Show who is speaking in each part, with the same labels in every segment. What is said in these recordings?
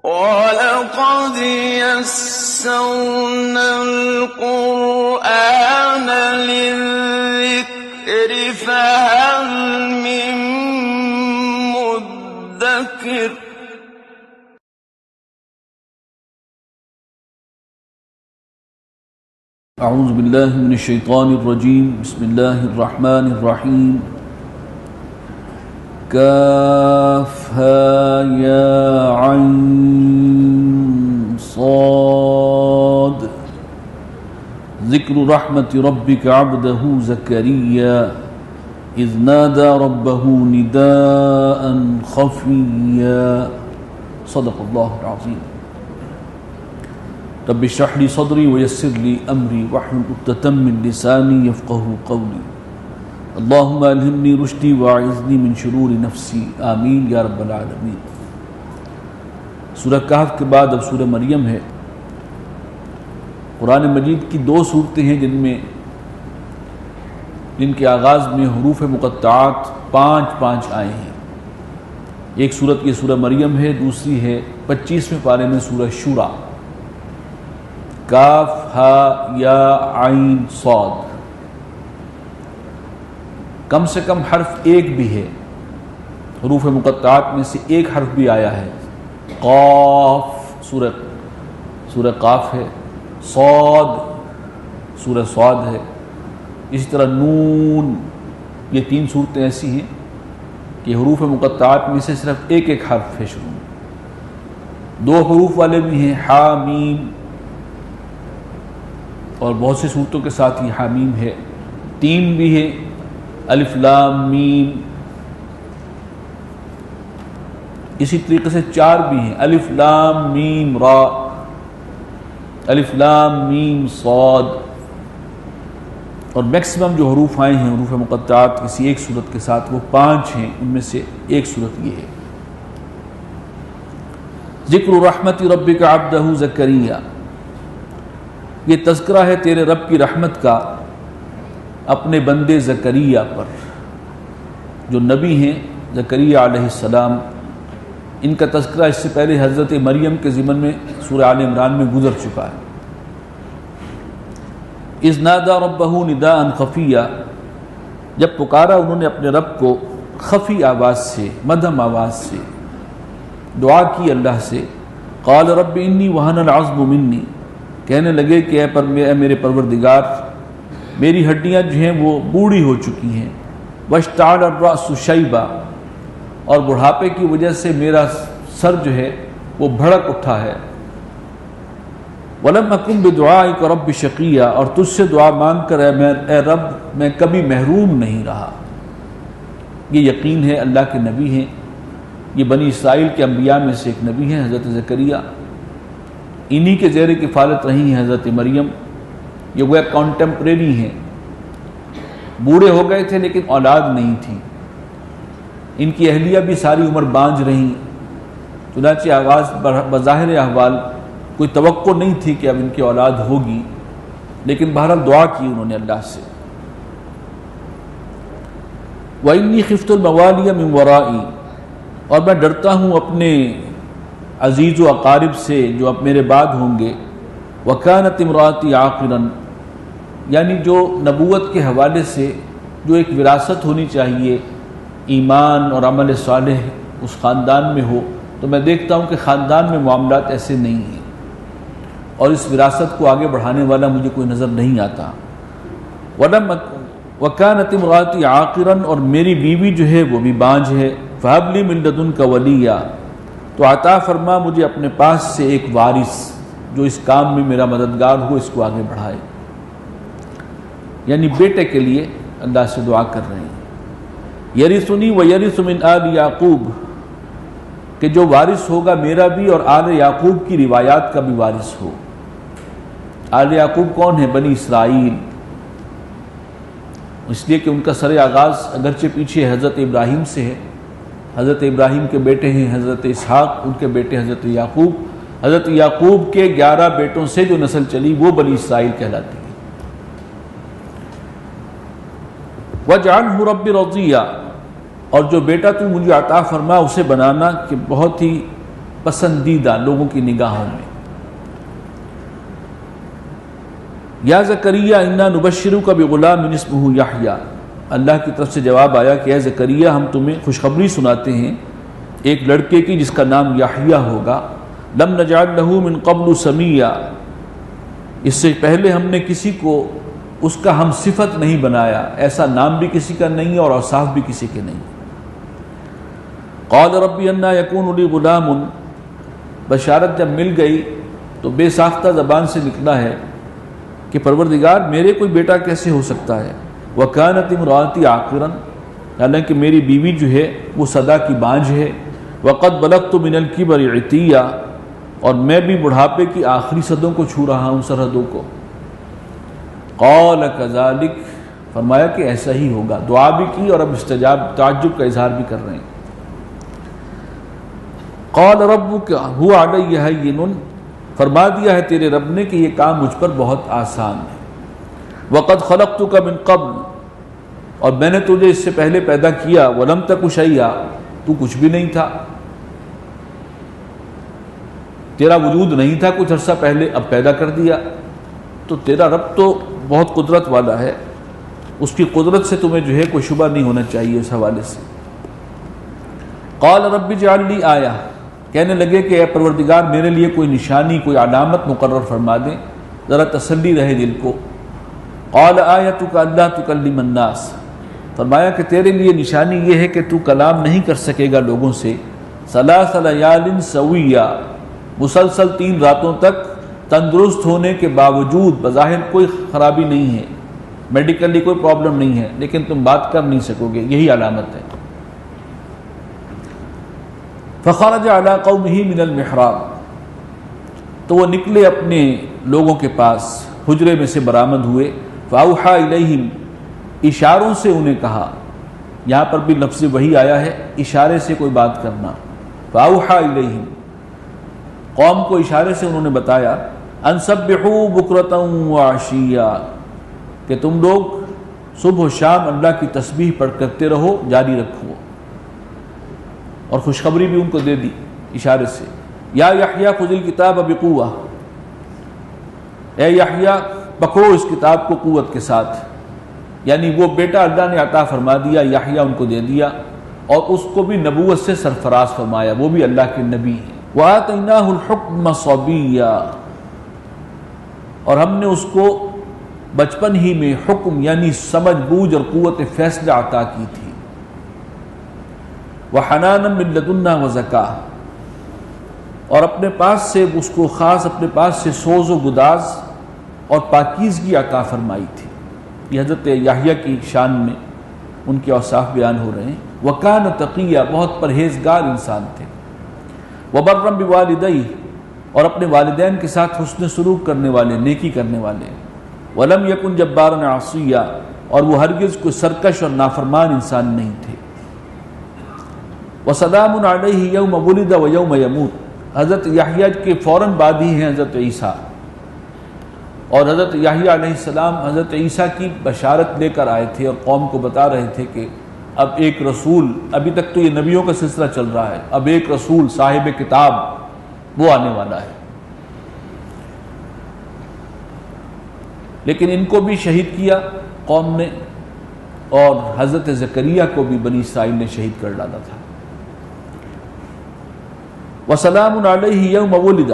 Speaker 1: وَلَقَدْ يَسَّرْنَا الْقُرْآنَ لِلذِّكْرِ فَهَلْ مِن مُّدَّكِرٍ
Speaker 2: اعوذ باللہ من الشیطان الرجیم بسم اللہ الرحمن الرحیم کاف ہا یا عین صاد ذکر رحمت ربک عبدہ زکریا اذ نادى ربه نداء خفیا صدق اللہ العظیم رب اشرح لي صدري ويسر لي امري واحلل عقدة من لساني يفقهوا قولي اللهم الهمني رشدي واعذني من شرور نفسي آمین یا رب العالمین۔ سورہ کہف کے بعد اب سورہ مریم ہے۔ قرآن مجید کی دو صورتیں ہیں جن کے آغاز میں حروف مقطعات پانچ آئے ہیں۔ ایک صورت یہ سورہ مریم ہے، دوسری ہے 25ویں پارے میں سورہ شورى، کاف ہا یا عین صاد۔ کم سے کم حرف ایک بھی ہے، حروف مقطعات میں سے ایک حرف بھی آیا ہے۔ قاف سورہ قاف ہے، صاد سورہ صاد ہے، اسی طرح نون۔ یہ تین صورتیں ایسی ہیں کہ حروف مقطعات میں سے صرف ایک حرف ہے شروع میں۔ دو حروف والے بھی ہیں، حا میم، اور بہت سی صورتوں کے ساتھ یہ حامیم ہے۔ تین بھی ہے، الف لام میم۔ اسی طریقے سے چار بھی ہیں، الف لام میم را، الف لام میم صاد۔ اور میکسیمم جو حروف آئے ہیں حروف مقطعات کسی ایک صورت کے ساتھ وہ 5 ہیں، ان میں سے ایک صورت یہ ہے۔ ذکر رحمت ربک عبدہ زکریا، یہ تذکرہ ہے تیرے رب کی رحمت کا اپنے بندے زکریا پر، جو نبی ہیں زکریا علیہ السلام۔ ان کا تذکرہ اس سے پہلے حضرت مریم کے ضمن میں سورہ آل عمران میں گزر چکا ہے۔ اذ نادى ربہ نداء خفیا، جب پکارا انہوں نے اپنے رب کو خفی آواز سے، مدھم آواز سے، دعا کی اللہ سے۔ قال رب انی وہن العظم منی، کہنے لگے کہ اے میرے پروردگار، میری ہڈیاں جو ہیں وہ بوڑھی ہو چکی ہیں۔ واشتعل الرأس شیبا، اور بڑھاپے کی وجہ سے میرا سر جو ہے وہ بھڑک اٹھا ہے۔ ولم اکن بدعائک رب شقیا، اور تجھ سے دعا مانگ کر اے رب میں کبھی محروم نہیں رہا۔ یہ یقین ہے اللہ کے نبی ہیں، یہ بنی اسرائیل کے انبیاء میں سے ایک نبی ہیں حضرت زکریا، انہی کے زیر کفالت رہی ہیں حضرت مریم۔ یہ وہ کانٹمپریری ہیں، بوڑھے ہو گئے تھے لیکن اولاد نہیں تھی۔ ان کی اہلیہ بھی ساری عمر بانجھ رہیں، چنانچہ آواز بظاہر احوال کوئی توقع نہیں تھی کہ اب ان کی اولاد ہوگی، لیکن بہرحال دعا کی انہوں نے اللہ سے۔ وَإِنِّي خِفْتُ الْمَوَالِيَ مِنْ وَرَائِي، اور میں ڈرتا ہوں اپنے عزیز و اقارب سے جو اب میرے بعد ہوں گے۔ وَكَانَتِ امْرَأَتِي عَاقِرًا، یعنی جو نبوت کے حوالے سے جو ایک وراثت ہونی چاہیے، ایمان اور عمل صالح اس خاندان میں ہو، تو میں دیکھتا ہوں کہ خاندان میں معاملات ایسے نہیں ہیں، اور اس وراثت کو آگے بڑھانے والا مجھے کوئی نظر نہیں آتا۔ وَكَانَتِ امْرَأَتِي عَاقِرًا، اور میری بیوی جو ہے وہ بھی بانجھ ہے۔ فَهَبْ لِي مِن لَّدُنْكَ وَلِيًّا، تو عطا فرما مجھے اپنے پاس سے ایک وارث جو اس کام میں میرا مددگار ہو، اس کو آگے بڑھائے۔ یعنی بیٹے کے لیے اللہ سے دعا کر رہے ہیں۔ یرثنی ویرث من آل یعقوب، کہ جو وارث ہوگا میرا بھی اور آل یعقوب کی روایات کا بھی وارث ہو۔ آل یعقوب کون ہے؟ بنی اسرائیل، اس لیے کہ ان کا سر آغاز اگرچہ پیچھے حضرت ابراہیم سے ہے، حضرت ابراہیم کے بیٹے ہیں حضرت اسحاق، ان کے بیٹے حضرت یعقوب، حضرت یعقوب کے 11 بیٹوں سے جو نسل چلی وہ بنی اسرائیل کہلاتی ہے۔ وَاجْعَلْهُ رَبِّ رَضِيًّا، اور جو بیٹا تو مجھے عطا فرما اسے بنانا کہ بہت ہی پسندیدہ لوگوں کی نگاہوں میں۔ یا زکریا انا نبشرک بغلام اسمہ یحییٰ، اللہ کی طرف سے جواب آیا کہ اے زکریا ہم تمہیں خوشخبری سناتے ہیں ایک لڑکے کی جس کا نام یحییٰ ہوگا، لم نجعل لہ من قبل سمیہ، اس سے پہلے ہم نے کسی کو اس کا ہم صفت نہیں بنایا، ایسا نام بھی کسی کا نہیں اور اوصاف بھی کسی کے نہیں۔ قال ربی انا یکون لی غلام، بشارت جب مل گئی تو بے ساختہ زبان سے نکلا ہے کہ پروردگار میرے کوئی بیٹا کیسے ہو سکتا ہے، وکانت امراتی عاقرا، حالانکہ میری بیوی جو ہے وہ سدا کی بانجھ ہے، وقد بلغت من الکبر عتیہ، اور میں بھی بڑھاپے کی آخری صدوں کو چھو رہا ہوں، سرحدوں کو۔ قال کذالک، فرمایا کہ ایسا ہی ہوگا، دعا بھی کی اور اب استجاب تعجب کا اظہار بھی کر رہے ہیں۔ قال ربک هو علی ہین، فرما دیا ہے تیرے رب نے کہ یہ کام مجھ پر بہت آسان ہے۔ وقد خلقتک من قبل، اور میں نے تجھے اس سے پہلے پیدا کیا، ولم تک شیئا، تو کچھ بھی نہیں تھا، تیرا وجود نہیں تھا کچھ عرصہ پہلے، اب پیدا کر دیا۔ تو تیرا رب تو بہت قدرت والا ہے، اس کی قدرت سے تمہیں جو ہے کوئی شبہ نہیں ہونا چاہیے اس حوالے سے۔ قال رب اجعل لی آیہ، کہنے لگے کہ اے پروردگار میرے لیے کوئی نشانی، کوئی علامت مقرر فرما دیں، ذرا تسلی رہے دل کو۔ قال آیتک الا تکلم الناس، فرمایا کہ تیرے لیے نشانی یہ ہے کہ تو کلام نہیں کر سکے گا لوگوں سے، ثلاث لیال سویہ، مسلسل 3 راتوں تک تندرست ہونے کے باوجود، بظاہر کوئی خرابی نہیں ہے، میڈیکلی کوئی پرابلم نہیں ہے، لیکن تم بات کر نہیں سکو گے، یہی علامت ہے۔ فخرج علی قومہ من المحراب، تو وہ نکلے اپنے لوگوں کے پاس، حجرے میں سے برآمد ہوئے۔ فاوحی الیہم، اشاروں سے انہیں کہا، یہاں پر بھی لفظ وحی آیا ہے، اشارے سے کوئی بات کرنا۔ فاوحی الیہم، قوم کو اشارے سے انہوں نے بتایا، ان سبحوا بکرۃ وعشیا، کہ تم لوگ صبح و شام اللہ کی تسبیح پڑھ کرتے رہو، جاری رکھو، اور خوشخبری بھی ان کو دے دی اشارے سے۔ یا یحییٰ خذ الکتاب بقوہ، اے یحییٰ پکڑو اس کتاب کو قوت کے ساتھ، یعنی وہ بیٹا اللہ نے عطا فرما دیا، یحییٰ ان کو دے دیا، اور اس کو بھی نبوت سے سرفراز فرمایا، وہ بھی اللہ کے نبی ہیں۔ وَآتَيْنَاهُ الْحُكْمَ صَبِيًّا، اور ہم نے اس کو بچپن ہی میں حکم یعنی سمجھ بوجھ اور قوت فیصلہ عطا کی تھی۔ وَحَنَانًا مِن لَدُنَّا وَزَكَاةً، اور اپنے پاس سے اس کو خاص اپنے پاس سے سوز و گداز اور پاکیزگی عطا فرمائی تھی۔ یہ حضرت یحییٰ کی شان میں ان کے اوصاف بیان ہو رہے ہیں۔ وَكَانَ تَقِيًّا، بہت پرہیزگار انسان تھے۔ وَبَرًّا بِوَالِدَيْهِ، اور اپنے والدین کے ساتھ حسن سلوک کرنے والے، نیکی کرنے والے۔ وَلَمْ يَكُنْ جَبَّارًا عَصِيًّا، اور وہ ہرگز کوئی سرکش اور نافرمان انسان نہیں تھے۔ وَسَلَامٌ عَلَيْهِ يَوْمَ وُلِدَ وَيَوْمَ يَمُوتُ، حضرت یحییٰ کے فوراً بعد ہی ہیں حضرت عیسیٰ، اور حضرت یحییٰ علیہ السلام حضرت عیسیٰ کی بشارت لے کر آئے تھے اور قوم کو بتا رہے تھے کہ اب ایک رسول، ابھی تک تو یہ نبیوں کا سلسلہ چل رہا ہے، اب ایک رسول صاحب کتاب وہ آنے والا ہے۔ لیکن ان کو بھی شہید کیا قوم نے، اور حضرت زکریا کو بھی بنی اسرائیل نے شہید کر ڈالا تھا۔ وَسَلَامٌ عَلَيْهِ يَوْمَ وُلِدَ،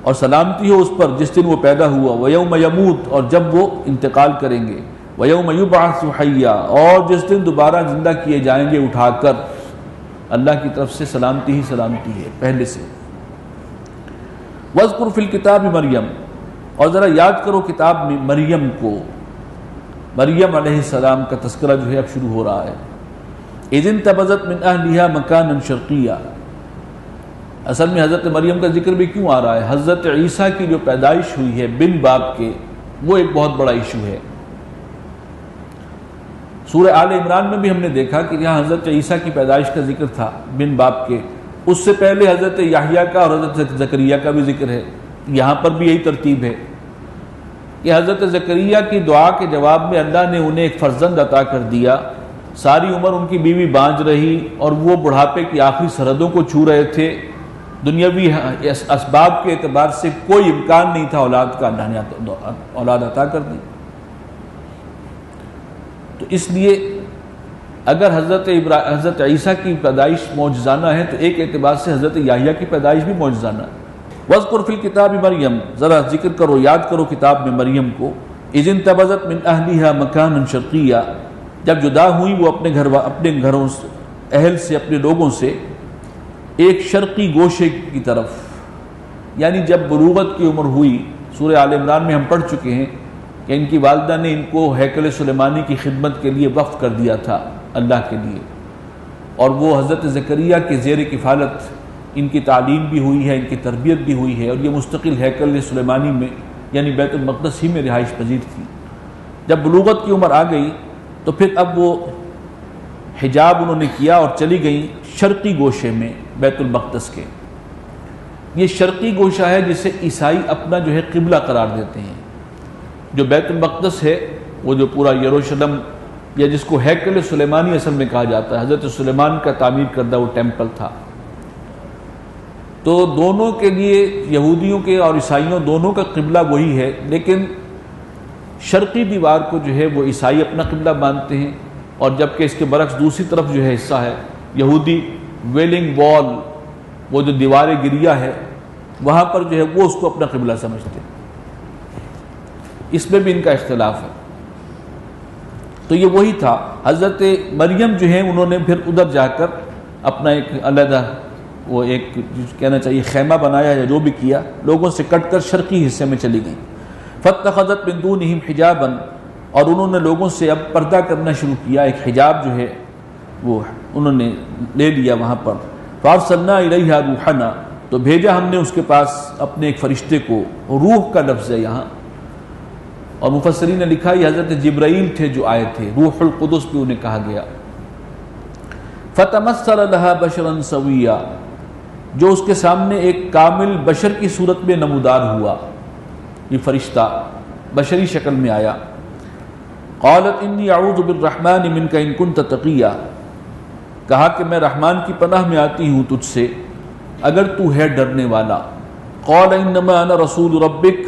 Speaker 2: اور سلامتی ہو اس پر جس دن وہ پیدا ہوا، وَيَوْمَ يَمُوتُ، اور جب وہ انتقال کریں گے، وَيَوْمَ يُبْعَثُ حَيًّا، اور جس دن دوبارہ زندہ کیے جائیں گے اٹھا کر۔ اللہ کی طرف سے سلامتی ہی سلامتی ہے پہلے سے۔ وَاذْكُرْ فِي الْكِتَابِ مَرْيَم، اور ذرا یاد کرو کتاب میں مریم کو، مریم علیہ السلام کا تذکرہ جو ہے اب شروع ہو رہا ہے۔ اِذِ انتبذت مِنْ أَهْلِهَا مَكَانًا شَرْقِيًّا، اصل میں حضرت مریم کا ذکر بھی کیوں آ رہا ہے؟ حضرت عیسیٰ کی جو پیدائش ہوئی ہے بن باپ کے، وہ ایک بہت بڑا ایشو ہے۔ سورہ آل عمران میں بھی ہم نے دیکھا کہ یہاں حضرت عیسیٰ کی پیدائش کا ذکر تھا بن باپ کے، اس سے پہلے حضرت یحییٰ کا اور حضرت زکریا کا بھی ذکر ہے۔ یہاں پر بھی یہی ترتیب ہے کہ حضرت زکریا کی دعا کے جواب میں اللہ نے انہیں ایک فرزند عطا کر دیا، ساری عمر ان کی بیوی بانجھ رہی اور وہ بڑھاپے کی آخری سرحدوں کو چھو رہے تھے، دنیاوی اسباب کے اعتبار سے کوئی امکان نہیں تھا اولاد کا، اللہ نے اولاد عطا کر دی۔ تو اس لیے اگر حضرت عیسیٰ کی پیدائش معجزانہ ہے تو ایک اعتبار سے حضرت یحییٰ کی پیدائش بھی معجزانہ ہے۔ وَاذْكُرْ فِي الْكِتَابِ مریم، ذرا ذکر کرو، یاد کرو کتاب میں مریم کو، اِذِ انتبذت مِنْ أَهْلِهَا مَكَانًا شَرْقِيًّا، جب جدا ہوئی وہ اپنے گھروں سے، اہل سے، اپنے لوگوں سے ایک شرقی گوشے کی طرف، یعنی جب بلوغت کی عمر ہوئی، سورہ آل عمران میں ہم پڑھ چکے ہیں کہ ان کی والدہ نے ان کو ہیکل سلیمانی کی خدمت کے لیے وقف کر دیا تھا اللہ کے لیے، اور وہ حضرت زکریا کے زیر کفالت ان کی تعلیم بھی ہوئی ہے، ان کی تربیت بھی ہوئی ہے، اور یہ مستقل ہیکل سلیمانی میں یعنی بیت المقدس ہی میں رہائش پذیر تھی۔ جب بلوغت کی عمر آ گئی تو پھر اب وہ حجاب انہوں نے کیا اور چلی گئیں شرقی گوشے میں بیت المقدس کے۔ یہ شرقی گوشہ ہے جسے عیسائی اپنا جو ہے قبلہ قرار دیتے ہیں۔ جو بیت المقدس ہے وہ جو پورا یروشلم یا جس کو ہیکل سلیمانی اصل میں کہا جاتا ہے، حضرت سلیمان کا تعمیر کردہ وہ ٹیمپل تھا، تو دونوں کے لیے یہودیوں کے اور عیسائیوں دونوں کا قبلہ وہی ہے، لیکن شرقی دیوار کو جو ہے وہ عیسائی اپنا قبلہ مانتے ہیں، اور جبکہ اس کے برعکس دوسری طرف جو ہے حصہ ہے یہودی، ویلنگ وال، وہ جو دیوار گریہ ہے وہاں پر جو ہے وہ اس کو اپنا قبلہ سمجھتے ہیں۔ اس میں بھی ان کا اختلاف ہے۔ تو یہ وہی تھا، حضرت مریم جو ہیں انہوں نے پھر ادھر جا کر اپنا ایک علیحدہ وہ ایک کہنا چاہیے خیمہ بنایا یا جو بھی کیا، لوگوں سے کٹ کر شرقی حصے میں چلی گئیں۔ فاتخذت من دونہم حجابا، اور انہوں نے لوگوں سے اب پردہ کرنا شروع کیا، ایک حجاب جو ہے وہ انہوں نے لے لیا وہاں پر۔ فارسلنا الیہا روحنا، تو بھیجا ہم نے اس کے پاس اپنے ایک فرشتے کو، روح کا لفظ ہے یہاں، اور مفسرین نے لکھا یہ حضرت جبرائیل تھے جو آئے تھے، روح القدس بھی انہیں کہا گیا۔ فتمثل لها بشرا سویا، جو اس کے سامنے ایک کامل بشر کی صورت میں نمودار ہوا، یہ فرشتہ بشری شکل میں آیا۔ قالت انی اعوذ بالرحمن منک ان کنت تقیا، کہا کہ میں رحمان کی پناہ میں آتی ہوں تجھ سے اگر تو ہے ڈرنے والا۔ قال انما انا رسول ربک،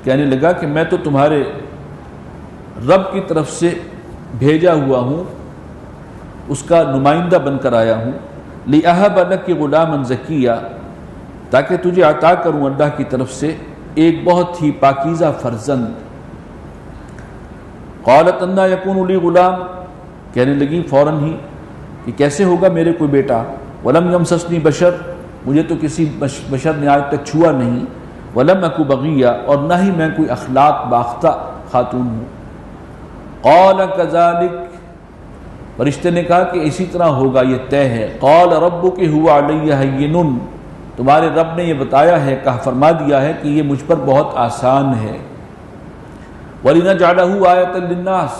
Speaker 2: کہنے لگا کہ میں تو تمہارے رب کی طرف سے بھیجا ہوا ہوں، اس کا نمائندہ بن کر آیا ہوں۔ لِأَهَبَ لَكِ غُلَامًا زَكِيًّا، تاکہ تجھے عطا کروں اللہ کی طرف سے ایک بہت ہی پاکیزہ فرزند۔ قالت انا یکون لی غلام، کہنے لگی فوراً ہی کہ کیسے ہوگا میرے کوئی بیٹا، ولم یمسسنی بشر، مجھے تو کسی بشر نے آج تک چھوا نہیں، ولم اکو بغیہ، اور نہ ہی میں کوئی اخلاق باختہ خاتون ہوں۔ قال کذالک، فرشتے نے کہا کہ اسی طرح ہوگا، یہ طے ہے۔ قال ربک هو علی ہین، تمہارے رب نے یہ بتایا ہے، کہا فرما دیا ہے کہ یہ مجھ پر بہت آسان ہے۔ وَلِنَجْعَلَهُ آیَةً لِلنَّاسِ،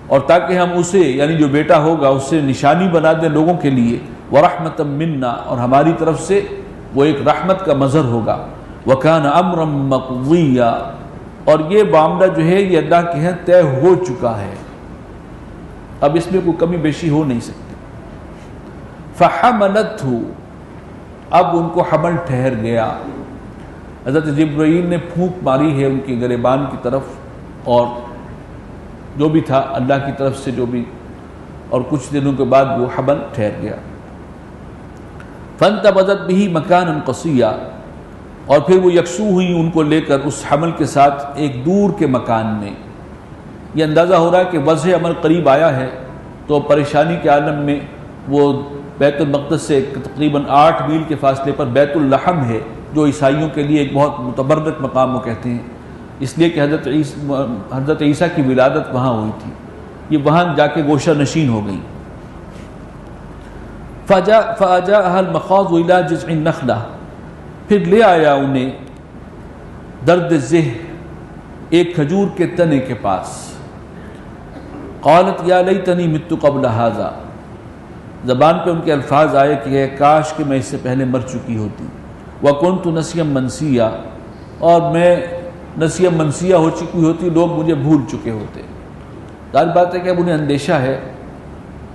Speaker 2: اور تاکہ ہم اسے یعنی جو بیٹا ہوگا اسے نشانی بنا دیں لوگوں کے لیے، وَرَحْمَةً مِنَّا، اور ہماری طرف سے وہ ایک رحمت کا مظہر ہوگا۔ وَكَانَ أَمْرًا مَقْضِيًّا، اور یہ معاملہ جو ہے یہ اللہ کے ہاں طے ہو چکا ہے، اب اس میں کوئی کمی بیشی ہو نہیں سکتی۔ فَحَمَلَتْهُ، اب ان کو حمل ٹھہر گیا۔ حضرت جبرائیل نے پھونک ماری ہے ان کی گریبان کی طرف، اور جو بھی تھا اللہ کی طرف سے جو بھی، اور کچھ دنوں کے بعد وہ حمل ٹھہر گیا۔ فَانْتَبَذَتْ بِهِ مَكَانًا قَصِيًّا، اور پھر وہ یکسو ہوئی ان کو لے کر اس حمل کے ساتھ ایک دور کے مکان میں۔ یہ اندازہ ہو رہا ہے کہ وضع عمل قریب آیا ہے، تو پریشانی کے عالم میں وہ بیت المقدس سے تقریباً 8 میل کے فاصلے پر بیت اللحم ہے، جو عیسائیوں کے لیے ایک بہت متبرک مقام وہ کہتے ہیں، اس لیے کہ حضرت عیسیٰ کی ولادت وہاں ہوئی تھی، یہ وہاں جا کے گوشہ نشین ہو گئی۔ فَأَجَاءَهَا الْمَخَاضُ إِلَىٰ جِذْعِ النَّخْلَةِ، پھر لے آیا انہیں درد ذہ ایک کھجور کے تنے کے پاس۔ قالت یا لیتنی مت قبل ھذا، زبان پہ ان کے الفاظ آئے کہ کاش کہ میں اس سے پہلے مر چکی ہوتی۔ وَكُنْتُ نَسْيًا مَنْسِيًّا، اور میں نسیہ منسیہ ہو چکی ہوتی، لوگ مجھے بھول چکے ہوتے۔ ظاہر بات ہے کہ اب انہیں اندیشہ ہے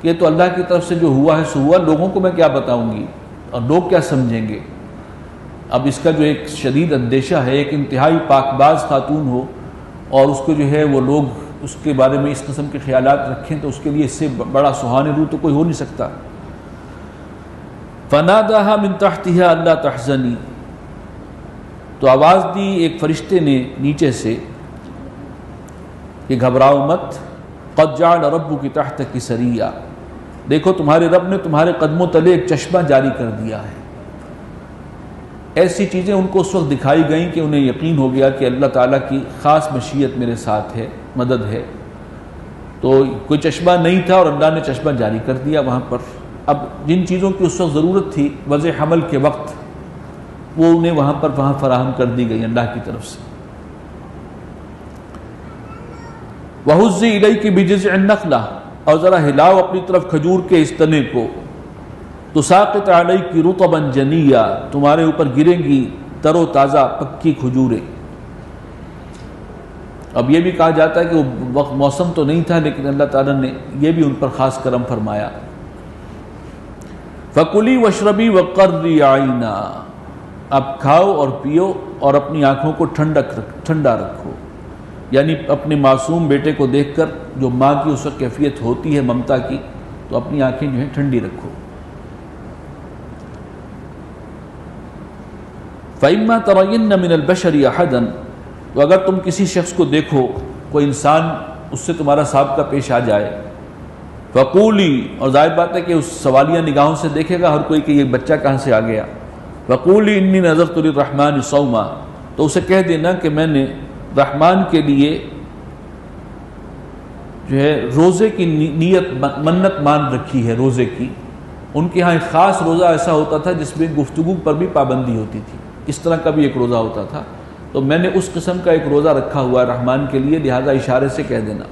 Speaker 2: کہ تو اللہ کی طرف سے جو ہوا ہے سو ہوا، لوگوں کو میں کیا بتاؤں گی اور لوگ کیا سمجھیں گے۔ اب اس کا جو ایک شدید اندیشہ ہے، ایک انتہائی پاک باز خاتون ہو اور اس کو جو ہے وہ لوگ اس کے بارے میں اس قسم کے خیالات رکھیں، تو اس کے لیے اس سے بڑا سہانے روح تو کوئی ہو نہیں سکتا۔ فَنَادَاهَا مِن تَحْتِهَا أَلَّا تَحْزَنِي، تو آواز دی ایک فرشتے نے نیچے سے کہ گھبراؤ مت، قَدْ جَعَلَ رَبُّكِ تَحْتَكِ سَرِيًّا، دیکھو تمہارے رب نے تمہارے قدموں تلے ایک چشمہ جاری کر دیا ہے۔ ایسی چیزیں ان کو اس وقت دکھائی گئیں کہ انہیں یقین ہو گیا کہ اللہ تعالیٰ کی خاص مشیت میرے ساتھ ہے، مدد ہے۔ تو کوئی چشمہ نہیں تھا اور اللہ نے چشمہ جاری کر دیا وہاں پر۔ اب جن چیزوں کی اس وقت ضرورت تھی وضع حمل کے وقت، وہ انہیں وہاں فراہم کر دی گئی اللہ کی طرف سے۔ وَهُزِّي إِلَيْكِ بِجِذْعِ النَّخْلَةِ، اور ذرا ہلاؤ اپنی طرف کھجور کے اس تنے کو، تُسَاقِطْ عَلَيْكِ رُطَبًا جَنِيًّا، تمہارے اوپر گریں گی تر و تازہ پکی کھجوریں۔ اب یہ بھی کہا جاتا ہے کہ وہ وقت موسم تو نہیں تھا، لیکن اللہ تعالیٰ نے یہ بھی ان پر خاص کرم فرمایا۔ فَكُلِي وَاشْرَبِي وَقَرِّي عَيْنًا، اب کھاؤ اور پیو اور اپنی آنکھوں کو ٹھنڈا رکھو، یعنی اپنے معصوم بیٹے کو دیکھ کر جو ماں کی اس وقت کیفیت ہوتی ہے ممتا کی، تو اپنی آنکھیں جو ہیں ٹھنڈی رکھو۔ فَإِمَّا تَرَيِنَّ مِنَ الْبَشَرِ أَحَدًا، تو اگر تم کسی شخص کو دیکھو، کوئی انسان اس سے تمہارا سابقہ پیش آ جائے، فَقُولِي، اور ظاہر بات ہے کہ اس سوالیہ نگاہوں سے دیکھے گا ہر کوئی کہ یہ بچہ کہاں سے آ گیا۔ فَقُولِي إِنِّي نَذَرْتُ لِلرَّحْمَنِ صَوْمًا، تو اسے کہہ دینا کہ میں نے رحمان کے لیے جو ہے روزے کی نیت منت مان رکھی ہے، روزے کی۔ ان کے ہاں ایک خاص روزہ ایسا ہوتا تھا جس میں گفتگو پر بھی پابندی ہوتی تھی، اس طرح کا بھی ایک روزہ ہوتا تھا، تو میں نے اس قسم کا ایک روزہ رکھا ہوا ہے رحمان کے لیے، لہذا اشارے سے کہہ دینا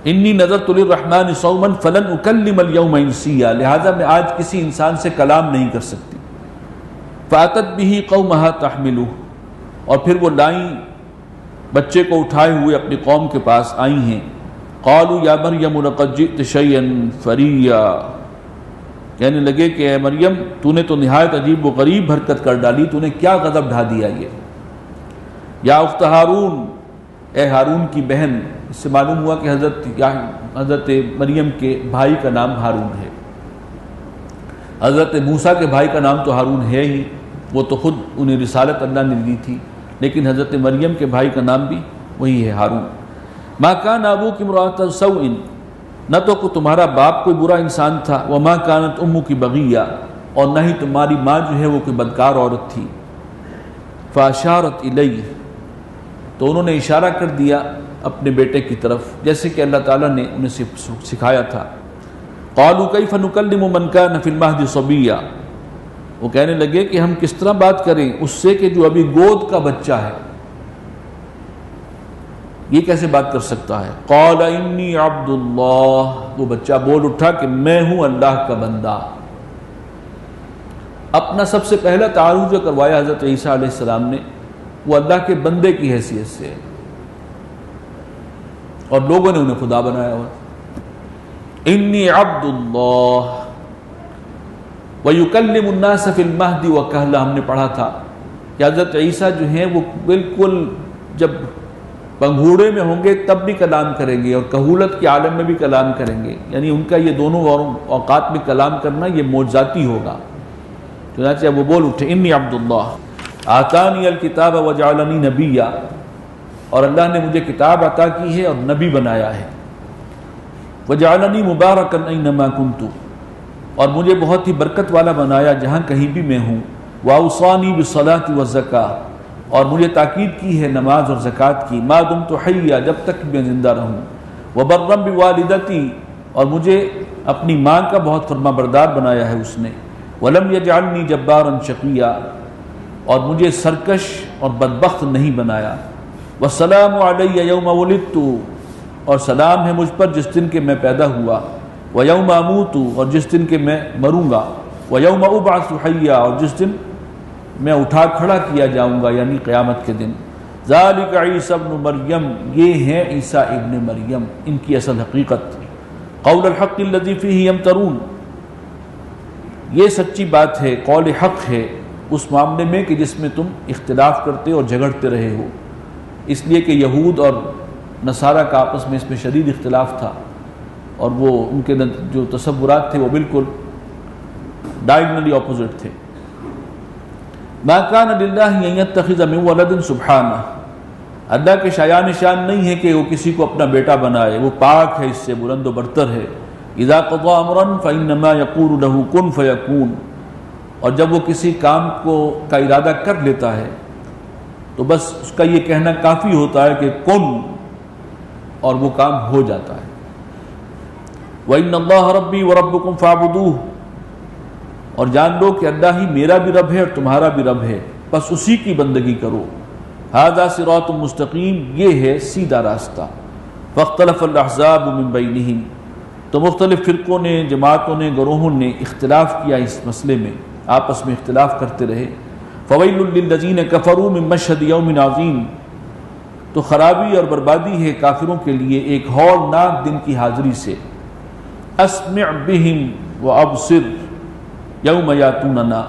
Speaker 2: انی نذرت للرحمن صوما فلن اکلم اليوم انسیا، لہذا میں آج کسی انسان سے کلام نہیں کر سکتی۔ فاتت به قومها تحملہ، اور پھر وہ لائیں بچے کو اٹھائے ہوئے اپنی قوم کے پاس آئی ہیں۔ قالوا یا مریم لقد جئت شیئا فریا، کہنے لگے کہ اے مریم تو نے تو نہایت عجیب و غریب حرکت کر ڈالی، تو نے کیا غضب ڈھا دیا یہ۔ یا اخت ہارون، اے ہارون کی بہن، اس سے معلوم ہوا کہ حضرت مریم کے بھائی کا نام ہارون ہے۔ حضرت موسیٰ کے بھائی کا نام تو ہارون ہے ہی، وہ تو خود انہیں رسالت اللہ نے دی تھی، لیکن حضرت مریم کے بھائی کا نام بھی وہی ہے ہارون۔ ما کان ابوک امرأۃ سوء، نہ تو تمہارا باپ کوئی برا انسان تھا، وما کانت امک بغیہ، اور نہ ہی تمہاری ماں جو ہے وہ کوئی بدکار عورت تھی۔ فاشارت الیہ، تو انہوں نے اشارہ کر دیا اپنے بیٹے کی طرف، جیسے کہ اللہ تعالیٰ نے انہیں سکھایا تھا۔ قالوا کیف نکلم من کان فی المہد صبیا، وہ کہنے لگے کہ ہم کس طرح بات کریں اس سے کہ جو ابھی گود کا بچہ ہے، یہ کیسے بات کر سکتا ہے۔ قال انی عبد اللہ، وہ بچہ بول اٹھا کہ میں ہوں اللہ کا بندہ۔ اپنا سب سے پہلا تعارف جو کروایا حضرت عیسیٰ علیہ السلام نے، وہ اللہ کے بندے کی حیثیت سے، اور لوگوں نے انہیں خدا بنایا ہوا۔ انی عبد اللہ ویکلم الناس فی المہد وکہلا، ہم نے پڑھا تھا کہ حضرت عیسیٰ جو ہیں وہ بالکل جب پنگھوڑے میں ہوں گے تب بھی کلام کریں گے، اور کہولت کے عالم میں بھی کلام کریں گے، یعنی ان کا یہ دونوں اوقات میں کلام کرنا یہ معجزاتی ہوگا۔ چنانچہ وہ بول اٹھے انی عبد اللہ آتانی الکتاب وجعلنی نبیا، اور اللہ نے مجھے کتاب عطا کی ہے اور نبی بنایا ہے۔ وجعلنی مبارکا اینما کنت، اور مجھے بہت ہی برکت والا بنایا جہاں کہیں بھی میں ہوں۔ واوصانی بالصلاۃ والزکاۃ، اور مجھے تاکید کی ہے نماز اور زکوٰۃ کی، ما دمت حیا، جب تک میں زندہ رہوں۔ وبرا بوالدتی، اور مجھے اپنی ماں کا بہت فرما بردار بنایا ہے اس نے۔ ولم یجعلنی جبارا شقیا، اور مجھے سرکش اور بدبخت نہیں بنایا۔ والسلام علی یوم ولدت، اور سلام ہے مجھ پر جس دن کہ میں پیدا ہوا۔ ویوم اموت، اور جس دن کہ میں مروں گا۔ ویوم ابعث حیا، اور جس دن میں اٹھا کھڑا کیا جاؤں گا، یعنی قیامت کے دن۔ ذالک عیسیٰ ابن مریم، یہ ہیں عیسیٰ ابن مریم، ان کی اصل حقیقت۔ قول الحق الذی فیہ یمترون، یہ سچی بات ہے، قول حق ہے اس معاملے میں کہ جس میں تم اختلاف کرتے اور جھگڑتے رہے ہو، اس لیے کہ یہود اور نصارہ کا آپس میں اس میں شدید اختلاف تھا، اور وہ ان کے جو تصورات تھے وہ بالکل ڈائیگنلی اپوزٹ تھے۔ ما کان للہ ان یتخذ من ولد سبحانہ، اللہ کے شایان شان نہیں ہے کہ وہ کسی کو اپنا بیٹا بنائے، وہ پاک ہے، اس سے بلند و برتر ہے۔ اذا قضى امرا فانما يقول له كن فيكون، اور جب وہ کسی کام کا ارادہ کر لیتا ہے تو بس اس کا یہ کہنا کافی ہوتا ہے کہ کن، اور وہ کام ہو جاتا ہے۔ وَإِنَّ اللَّهَ رَبِّي وَرَبُّكُمْ فَاعْبُدُوهُ، اور جان لو کہ اللہ ہی میرا بھی رب ہے اور تمہارا بھی رب ہے، بس اسی کی بندگی کرو۔ هَذَا صِرَاطٌ مستقیم، یہ ہے سیدھا راستہ۔ فَاخْتَلَفَ الْأَحْزَابُ مِنْ بَيْنِهِمْ، تو مختلف فرقوں نے، جماعتوں نے، گروہوں نے اختلاف کیا اس مسئلے میں، آپس میں اختلاف کرتے رہے۔ فَوَيْلٌ لِّلَّذِينَ كَفَرُوا مِن مَّشْهَدِ يَوْمٍ عَظِيمٍ، تو خرابی اور بربادی ہے کافروں کے لیے ایک ہولناک دن کی حاضری سے۔ اسمع بہم وابصر یوم یاتوننا،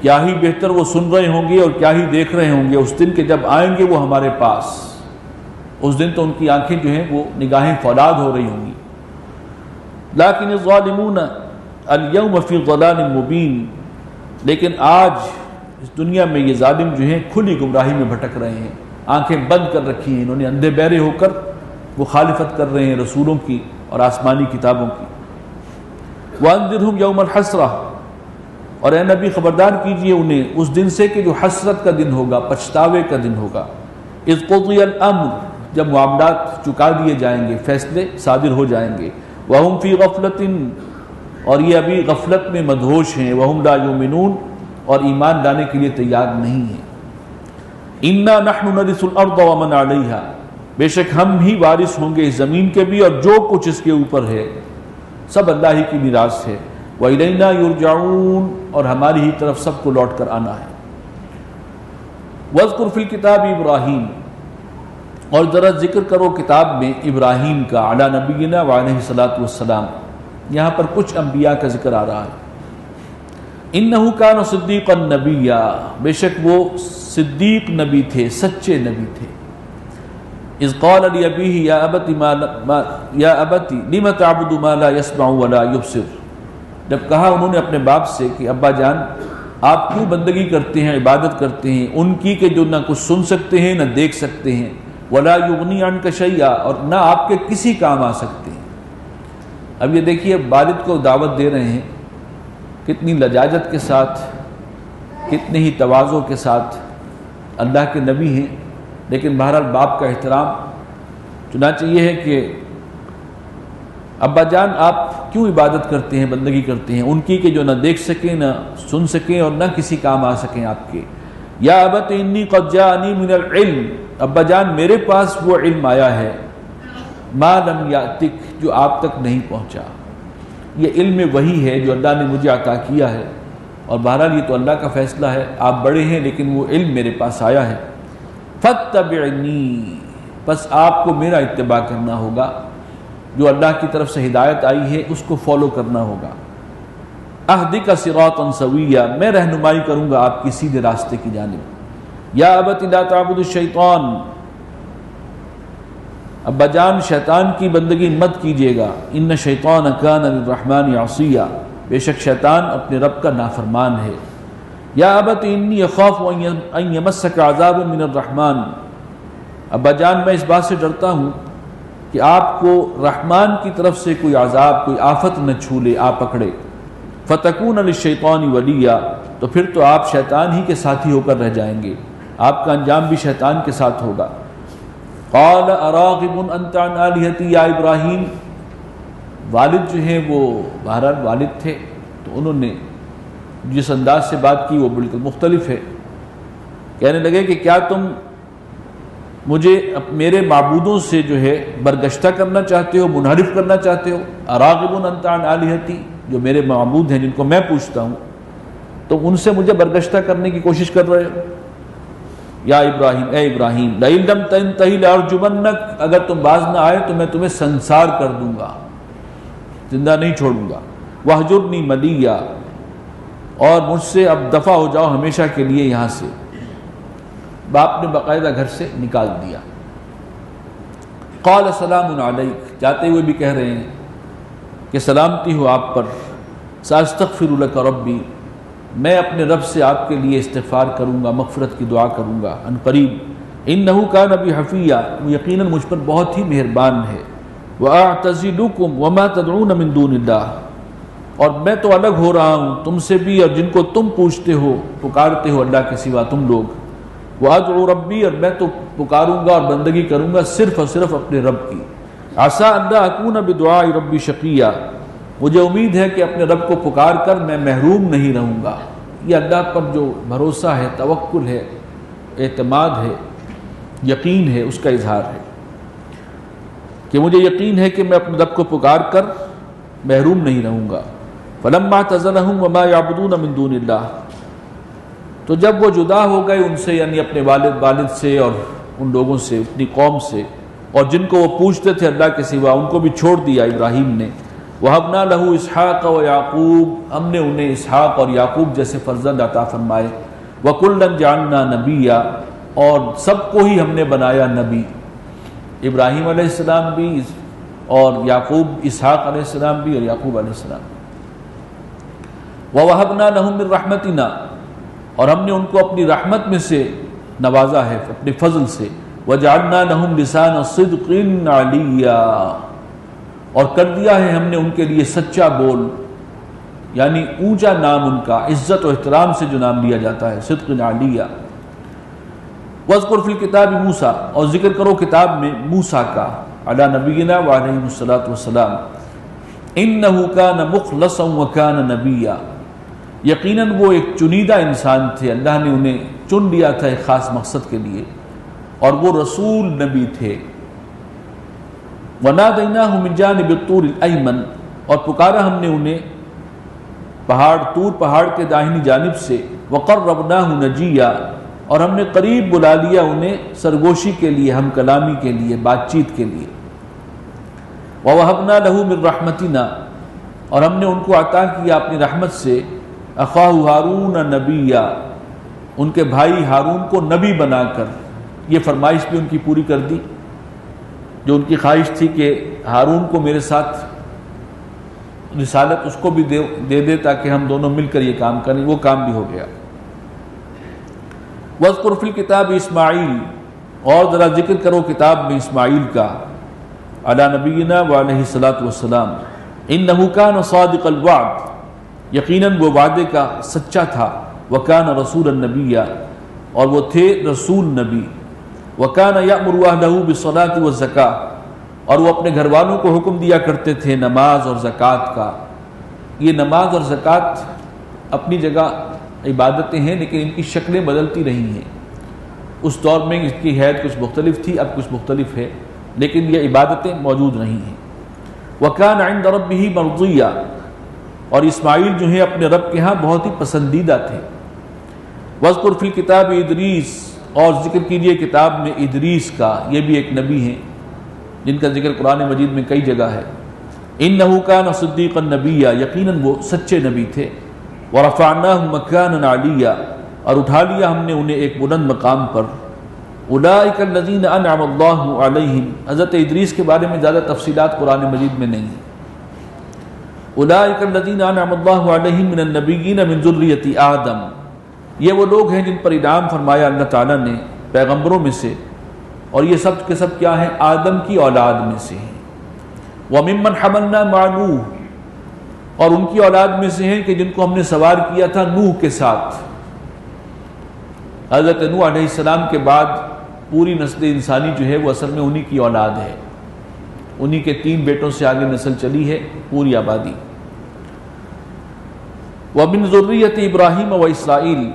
Speaker 2: کیا ہی بہتر وہ سن رہے ہوں گے اور کیا ہی دیکھ رہے ہوں گے اس دن کے جب آئیں گے وہ ہمارے پاس۔ اس دن تو ان کی آنکھیں جو ہیں وہ نگاہیں فولاد ہو رہی ہوں گی۔ لیکن الظالمون اليوم فی ضلال مبین، لیکن آج اس دنیا میں یہ ظالم جو ہیں کھلی گمراہی میں بھٹک رہے ہیں، آنکھیں بند کر رکھی ہیں، انہوں نے اندھے بہرے ہو کر مخالفت کر رہے ہیں رسولوں کی اور آسمانی کتابوں کی۔ وَأَنذِرْهُمْ يَوْمَ الْحَسْرَةِ، اور اے نبی خبردار کیجئے انہیں اس دن سے کہ جو حسرت کا دن ہوگا، پچھتاوے کا دن ہوگا۔ اِذْ قُضِيَ الْأَمْرُ، جب معاملات چکا دیے جائیں گے، فیصلے صادر ہو جائیں گے۔ وَهُمْ فِي غَفْلَةٍ، اور یہ ابھی غفلت میں مدہوش ہیں۔ وَهُمْ لَا يُؤْمِنُونَ، اور ایمان لانے کے لیے تیار نہیں ہیں۔ اِنَّا نَحْنُ نَرِثُ الْأَرْضَ وَمَنْ عَلَيْهَا، بے شک ہم ہی وارث ہوں گے اس زمین کے بھی اور جو کچھ اس کے اوپر ہے، سب اللہ ہی کی میراث ہے۔ وَإِلَيْنَا يُرْجَعُونَ، اور ہماری ہی طرف سب کو لوٹ کر آنا ہے۔ وَاذْكُرْ فِي الْكِتَابِ إِبْرَاهِيمَ، اور ذرا ذکر کرو کتاب میں ابراہیم کا، علی نبینا وعلیہ الصلاۃ والسلام۔ یہاں پر کچھ انبیاء کا ذکر آ رہا ہے۔ اِنَّهُ كَانَ صِدِّيقًا نَبِيًّا، بے شک وہ صدیق نبی تھے، سچے نبی تھے۔ اذ قال لأبيه یا ابت لم تعبد ما لا يسمع ولا يبصر، جب کہا انہوں نے اپنے باپ سے کہ ابا جان آپ کیوں بندگی کرتے ہیں، عبادت کرتے ہیں ان کی کہ جو نہ کچھ سن سکتے ہیں نہ دیکھ سکتے ہیں، ولا یغنی عنک شیئا، اور نہ آپ کے کسی کام آ سکتے ہیں۔ اب یہ دیکھیے والد کو دعوت دے رہے ہیں، کتنی لجاجت کے ساتھ، کتنے ہی تواضع کے ساتھ، اللہ کے نبی ہیں، لیکن بہرحال باپ کا احترام۔ چنانچہ یہ ہے کہ ابا جان آپ کیوں عبادت کرتے ہیں، بندگی کرتے ہیں ان کی کہ جو نہ دیکھ سکیں، نہ سن سکیں اور نہ کسی کام آ سکیں آپ کے۔ یا ابت انی قد جاءنی من العلم، ابا جان میرے پاس وہ علم آیا ہے، ما لم یاتک، جو آپ تک نہیں پہنچا۔ یہ علم وحی ہے جو اللہ نے مجھے عطا کیا ہے، اور بہرحال یہ تو اللہ کا فیصلہ ہے، آپ بڑے ہیں لیکن وہ علم میرے پاس آیا ہے۔ فاتبعنی، بس آپ کو میرا اتباع کرنا ہوگا، جو اللہ کی طرف سے ہدایت آئی ہے اس کو فالو کرنا ہوگا۔ اہدک صراطا سویا، میں رہنمائی کروں گا آپ کی سیدھے راستے کی جانب۔ یا ابت لا تعبد الشیطان، ابا جان شیطان کی بندگی مت کیجیے گا، ان شیطان کان للرحمن عصیا، بے شک شیطان اپنے رب کا نافرمان ہے۔ یا ابت انی اخاف ان یمسک عذاب من الرحمن، ابا جان میں اس بات سے ڈرتا ہوں کہ آپ کو رحمان کی طرف سے کوئی عذاب، کوئی آفت نہ چھو لے، آ پکڑے۔ فتکون للشیطان ولیا، تو پھر تو آپ شیطان ہی کے ساتھی ہو کر رہ جائیں گے، آپ کا انجام بھی شیطان کے ساتھ ہوگا۔ قال اراغب انت عن آلہتی یا ابراہیم، والد جو ہیں وہ بہرحال والد تھے، تو انہوں نے جس انداز سے بات کی وہ بالکل مختلف ہے۔ کہنے لگے کہ کیا تم مجھے میرے معبودوں سے جو ہے برگشتہ کرنا چاہتے ہو، منحرف کرنا چاہتے ہو؟ اراغب انت عن آلہتی، جو میرے معبود ہیں جن کو میں پوچھتا ہوں، تو ان سے مجھے برگشتہ کرنے کی کوشش کر رہے ہو؟ یا ابراہیم، اے ابراہیم، لئن لم تنتہی لارجمنک، اگر تم باز نہ آئے تو میں تمہیں سنسار کر دوں گا، زندہ نہیں چھوڑوں گا۔ وہجرنی ملیا، اور مجھ سے اب دفع ہو جاؤ ہمیشہ کے لیے یہاں سے۔ باپ نے باقاعدہ گھر سے نکال دیا۔ قال سلام علیک، جاتے ہوئے بھی کہہ رہے ہیں کہ سلامتی ہو آپ پر، ساستغفر لک ربی، میں اپنے رب سے آپ کے لیے استغفار کروں گا، مغفرت کی دعا کروں گا عن قریب، انہ کان بی حفیہ، یقیناً مجھ پر بہت ہی مہربان ہے، واعتزلکم وما تدعون من دون اللہ، اور میں تو الگ ہو رہا ہوں تم سے بھی اور جن کو تم پوچھتے ہو پکارتے ہو اللہ کے سوا تم لوگ، وادعو ربی، اور میں تو پکاروں گا اور بندگی کروں گا صرف اور صرف اپنے رب کی، عسى ان لا اکون بدعاء ربی شقیہ، مجھے امید ہے کہ اپنے رب کو پکار کر میں محروم نہیں رہوں گا۔ یہ اللہ پر جو بھروسہ ہے، توکل ہے، اعتماد ہے، یقین ہے، اس کا اظہار ہے کہ مجھے یقین ہے کہ میں اپنے رب کو پکار کر محروم نہیں رہوں گا۔ فلما اعتزلهم وما يعبدون من دون اللہ، تو جب وہ جدا ہو گئے ان سے، یعنی اپنے والد سے اور ان لوگوں سے، اپنی قوم سے، اور جن کو وہ پوچھتے تھے اللہ کے سوا، ان کو بھی چھوڑ دیا ابراہیم نے۔ وَهَبْنَا لَهُ إِسْحَاقَ وَيَعْقُوبَ، ہم نے انہیں اسحاق اور یعقوب جیسے فرزند عطا فرمائے۔ وَكُلًّا جَعَلْنَا نَبِيًّا، اور سب کو ہی ہم نے بنایا نبی، ابراہیم علیہ السلام بھی اور یعقوب، اسحاق علیہ السلام بھی اور یعقوب علیہ السلام۔ وَوَهَبْنَا لَهُم مِّن رَحْمَتِنَا، اور ہم نے ان کو اپنی رحمت میں سے نوازا ہے، اپنے فضل سے۔ وَجَعَلْنَا لَهُمْ لِسَانَ صِدْقٍ عَلِيًّا، اور کر دیا ہے ہم نے ان کے لیے سچا بول، یعنی اونچا نام ان کا، عزت و احترام سے جو نام لیا جاتا ہے، صدق علیہ۔ وَاذْكُرْ فِي الْكِتَابِ موسیٰ، اور ذکر کرو کتاب میں موسیٰ کا، علی نبینا وعلیہ الصلاۃ والسلام، اِنَّهُ كَانَ مُخْلَصًا وَكَانَ نَبِيًّا، یقیناً وہ ایک چنیدہ انسان تھے، اللہ نے انہیں چن لیا تھا ایک خاص مقصد کے لیے، اور وہ رسول نبی تھے۔ وَنَادَيْنَاهُ مِنْ جَانِبِ الطُّورِ الْأَيْمَنِ، اور پکارا ہم نے انہیں طور پہاڑ کے داہنی جانب سے۔ وَقَرَّبْنَاهُ نَجِيًّا، اور ہم نے قریب بلا لیا انہیں سرگوشی کے لیے، ہم کلامی کے لیے، بات چیت کے لیے۔ وَوَهَبْنَا لَهُ مِنْ رَحْمَتِنَا، اور ہم نے ان کو عطا کیا اپنی رحمت سے، أَخَاهُ هَارُونَ نَبِيًّا، ان کے بھائی ہارون کو نبی بنا کر۔ یہ فرمائش بھی ان کی پوری کر دی، جو ان کی خواہش تھی کہ ہارون کو میرے ساتھ رسالت اس کو بھی دے دے تاکہ ہم دونوں مل کر یہ کام کریں، وہ کام بھی ہو گیا۔ وَاذْكُرْ فِي الْكِتَابِ اسماعیل، اور ذرا ذکر کرو کتاب میں اسماعیل کا، علی نبینا وعلیہ الصلاۃ والسلام، اِنَّهُ كَانَ صَادِقَ الْوَعْدِ، یقیناً وہ وعدے کا سچا تھا، وَكَانَ رَسُولًا نَبِيًّا، اور وہ تھے رسول نبی۔ وَكَانَ يَأْمُرُ أَهْلَهُ بِالصَّلَاةِ وَالزَّكَاةِ، اور وہ اپنے گھر والوں کو حکم دیا کرتے تھے نماز اور زکوٰۃ کا۔ یہ نماز اور زکوٰۃ اپنی جگہ عبادتیں ہیں، لیکن ان کی شکلیں بدلتی رہی ہیں۔ اس دور میں اس کی حید کچھ مختلف تھی، اب کچھ مختلف ہے، لیکن یہ عبادتیں موجود رہی ہیں۔ وَكَانَ عِندَ رَبِّهِ مَرْضِيًّا، اور اسماعیل جو ہیں اپنے رب کے ہاں بہت ہی پسندیدہ تھے۔ وَاذْكُرْ فِي الْكِتَابِ ادریس، اور ذکر کیجئے کتاب میں ادریس کا، یہ بھی ایک نبی ہیں جن کا ذکر قرآن مجید میں کئی جگہ ہے۔ اِنَّهُ كَانَ صِدِّيقًا نَبِيًّا، یقیناً وہ سچے نبی تھے۔ وَرَفَعْنَاهُ مَكَانًا عَلِيًّا، اور اٹھا لیا ہم نے انہیں ایک بلند مقام پر۔ أُولَٰئِكَ الَّذِينَ أَنْعَمَ اللَّهُ عَلَيْهِمْ، حضرت ادریس کے بارے میں زیادہ تفصیلات قرآن مجید میں نہیں ہیں۔ أُولَٰئِكَ الَّذِينَ أَنْعَمَ اللَّهُ عَلَيْهِمْ مِنَ النَّبِيِّينَ مِنْ ذُرِّيَّةِ آدم، یہ وہ لوگ ہیں جن پر انعام فرمایا اللہ تعالیٰ نے پیغمبروں میں سے، اور یہ سب کے سب کیا ہیں؟ آدم کی اولاد میں سے ہیں۔ وَمِمَّنْ حَمَلْنَا مَعَ نُوحٍ، اور ان کی اولاد میں سے ہیں کہ جن کو ہم نے سوار کیا تھا نوح کے ساتھ۔ حضرت نوح علیہ السلام کے بعد پوری نسل انسانی جو ہے وہ اصل میں انہی کی اولاد ہے، انہی کے 3 بیٹوں سے آگے نسل چلی ہے پوری آبادی۔ وَمِنْ ذُرِّيَّةِ إِبْرَاهِيمَ وَإِسْرَائِيلَ،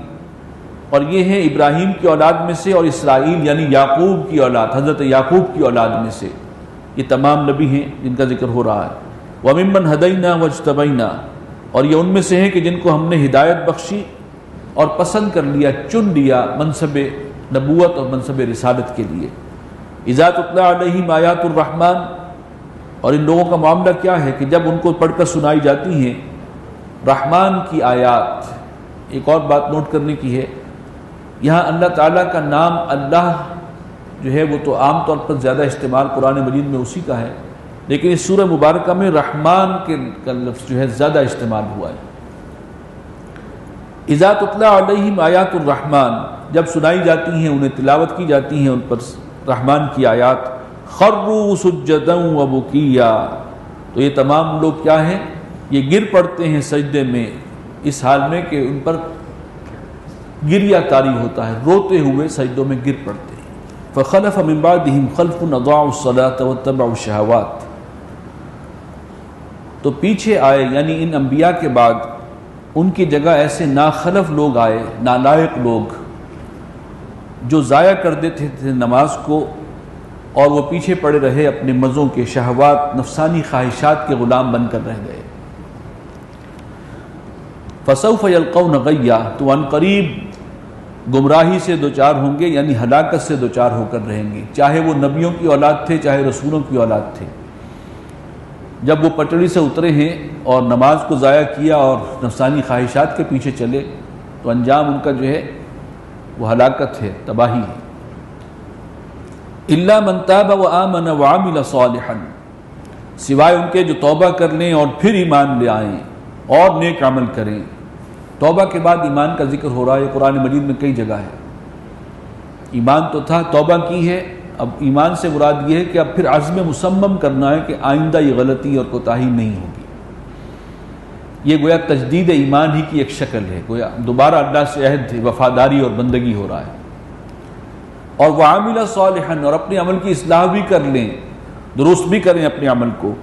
Speaker 2: اور یہ ہیں ابراہیم کی اولاد میں سے اور اسرائیل یعنی یعقوب کی اولاد، حضرت یعقوب کی اولاد میں سے۔ یہ تمام نبی ہیں جن کا ذکر ہو رہا ہے۔ وَمِمَّنْ هَدَيْنَا وَاجْتَبَيْنَا، اور یہ ان میں سے ہیں کہ جن کو ہم نے ہدایت بخشی اور پسند کر لیا، چن لیا منصب نبوت اور منصب رسالت کے لیے۔ اِذَا تُتْلَىٰ عَلَيْهِمْ آیَاتُ الرَّحْمَٰنِ، اور ان لوگوں کا معاملہ کیا ہے کہ جب ان کو پڑھ کر سنائی جاتی ہیں رحمان کی آیات، ایک اور بات نوٹ کرنے کی ہے، یہاں اللہ تعالیٰ کا نام اللہ جو ہے وہ تو عام طور پر زیادہ استعمال قرآن مجید میں اسی کا ہے، لیکن اس سورہ مبارکہ میں رحمان کا لفظ جو ہے زیادہ استعمال ہوا ہے۔ اذا تتلی علیہم آیات الرحمن، جب سنائی جاتی ہیں انہیں، تلاوت کی جاتی ہیں ان پر رحمان کی آیات، خروا سجدا وبکیا، تو یہ تمام لوگ کیا ہیں، یہ گر پڑتے ہیں سجدے میں، اس حال میں کہ ان پر گریہ طاری ہوتا ہے، روتے ہوئے سجدوں میں گر پڑتے ہیں۔ فخلف من بعدہم خلف اضاعوا الصلاۃ واتبعوا الشہوات، تو پیچھے آئے یعنی ان انبیاء کے بعد ان کی جگہ ایسے ناخلف لوگ آئے، نالائق لوگ جو ضائع کر دیتے تھے نماز کو، اور وہ پیچھے پڑے رہے اپنے مزوں کے، شہوات، نفسانی خواہشات کے غلام بن کر رہ گئے۔ فسوف یلقون غیا، تو ان قریب گمراہی سے دوچار ہوں گے، یعنی ہلاکت سے دوچار ہو کر رہیں گے، چاہے وہ نبیوں کی اولاد تھے چاہے رسولوں کی اولاد تھے۔ جب وہ پٹڑی سے اترے ہیں اور نماز کو ضائع کیا اور نفسانی خواہشات کے پیچھے چلے، تو انجام ان کا جو ہے وہ ہلاکت ہے، تباہی ہے۔ الا من تاب وآمن وعمل صالحا، سوائے ان کے جو توبہ کر لیں اور پھر ایمان لے آئیں اور نیک عمل کریں۔ توبہ کے بعد ایمان کا ذکر ہو رہا ہے، قرآن مجید میں کئی جگہ ہے۔ ایمان تو تھا، توبہ کی ہے، اب ایمان سے مراد یہ ہے کہ اب پھر عزم مصمم کرنا ہے کہ آئندہ یہ غلطی اور کوتاہی نہیں ہوگی۔ یہ گویا تجدید ایمان ہی کی ایک شکل ہے، گویا دوبارہ اللہ سے عہد، وفاداری اور بندگی ہو رہا ہے۔ اور وعمل صالحا، اور اپنے عمل کی اصلاح بھی کر لیں، درست بھی کریں اپنے عمل کو۔